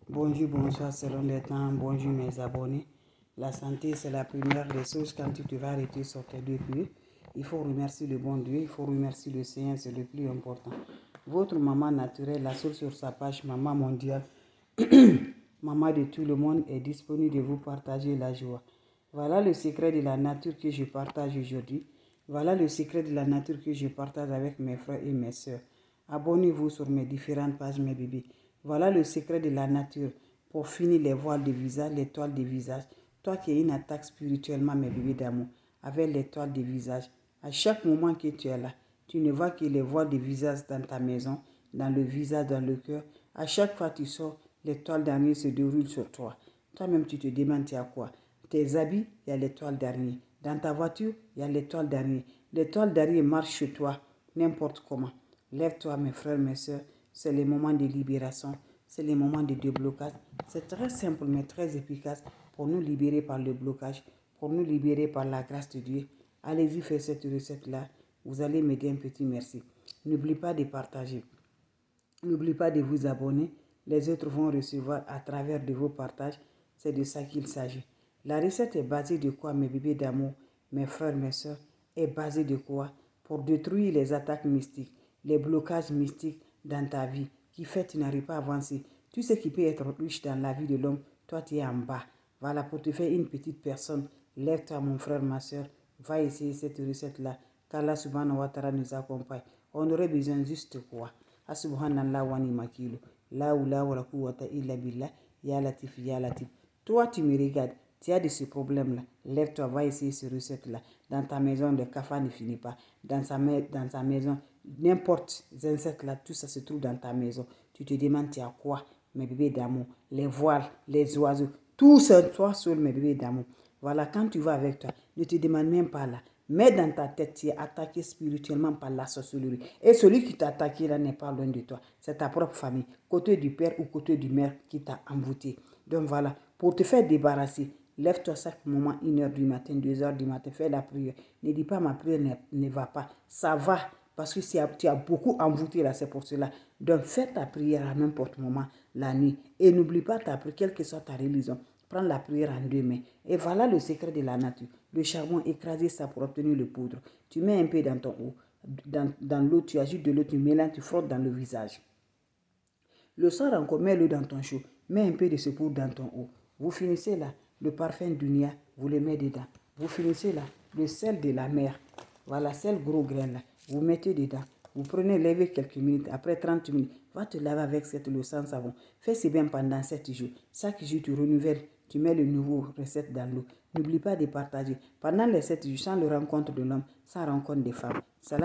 Bonjour, bonsoir selon les temps. Bonjour mes abonnés. La santé, c'est la première des choses quand tu te vas arrêter sur tes deux pieds. Il faut remercier le bon Dieu, il faut remercier le Seigneur, c'est le plus important. Votre maman naturelle, la seule sur sa page, maman mondiale, maman de tout le monde, est disponible de vous partager la joie. Voilà le secret de la nature que je partage aujourd'hui. Voilà le secret de la nature que je partage avec mes frères et mes soeurs. Abonnez-vous sur mes différentes pages, mes bébés. Voilà le secret de la nature pour finir les voiles de visage, les toiles de visage. Toi qui es une attaque spirituellement, mes bébés d'amour, avec les toiles de visage. À chaque moment que tu es là, tu ne vois que les voiles de visage dans ta maison, dans le visage, dans le cœur. À chaque fois que tu sors, les toiles d'araignée se déroulent sur toi. Toi-même, tu te demandes, tu as quoi? Tes habits, il y a les toiles d'araignée. Dans ta voiture, il y a les toiles d'araignée. Les toiles d'araignée marchent chez toi, n'importe comment. Lève-toi, mes frères, mes soeurs. C'est le moment de libération. C'est le moment de déblocage. C'est très simple, mais très efficace pour nous libérer par le blocage, pour nous libérer par la grâce de Dieu. Allez-y, faites cette recette-là. Vous allez me dire un petit merci. N'oubliez pas de partager. N'oubliez pas de vous abonner. Les autres vont recevoir à travers de vos partages. C'est de ça qu'il s'agit. La recette est basée de quoi, mes bébés d'amour, mes frères, mes soeurs? Est basée de quoi? Pour détruire les attaques mystiques, les blocages mystiques dans ta vie, qui fait que tu n'arrives pas à avancer. Tout ce qui peut être riche dans la vie de l'homme, toi tu es en bas. Voilà, pour te faire une petite personne, lève-toi mon frère, ma soeur, va essayer cette recette-là. Qu'Allah subhanahu wa ta'ala nous accompagne. On aurait besoin juste quoi? Subhanallah wa ni makilu. La oula wa la quwwata illa billah. Ya latif, ya latif. Toi, tu me regardes. Tu as de ce problème-là. Lève-toi, va essayer cette recette-là. Dans ta maison, le cafard ne finit pas. Dans ta maison, n'importe les insectes-là, tout ça se trouve dans ta maison. Tu te demandes, tu as quoi? Mes bébés d'amour. Les voiles, les oiseaux. Tout ça, toi seul, mes bébés d'amour. Voilà, quand tu vas avec toi, ne te demande même pas là. Mais dans ta tête, tu es attaqué spirituellement par la sorcellerie. Et celui qui t'a attaqué là n'est pas loin de toi. C'est ta propre famille, côté du père ou côté du mère qui t'a envoûté. Donc voilà, pour te faire débarrasser, lève-toi chaque moment, 1h du matin, 2h du matin, fais la prière. Ne dis pas ma prière ne va pas. Ça va, parce que tu as beaucoup envoûté là, c'est pour cela. Donc fais ta prière à n'importe moment, la nuit. Et n'oublie pas ta prière, quelle que soit ta religion. Prends la prière en deux mains. Et voilà le secret de la nature. Le charbon, écraser ça pour obtenir le poudre. Tu mets un peu dans ton eau. Dans l'eau, tu ajoutes de l'eau, tu mélanges, tu frottes dans le visage. Le soir encore, mets l'eau dans ton chaud. Mets un peu de ce poudre dans ton eau. Vous finissez là. Le parfum d'Unia, vous le mettez dedans. Vous finissez là. Le sel de la mer. Voilà, sel gros grain là. Vous mettez dedans. Vous prenez, levez quelques minutes. Après 30 minutes, va te laver avec cette eau sans savon. Fais ce bien pendant 7 jours. Chaque jour, tu renouvelles. Tu mets le nouveau recette dans l'eau. N'oublie pas de partager. Pendant les 7 jours, sans le rencontre de l'homme, sans rencontre des femmes. Salam.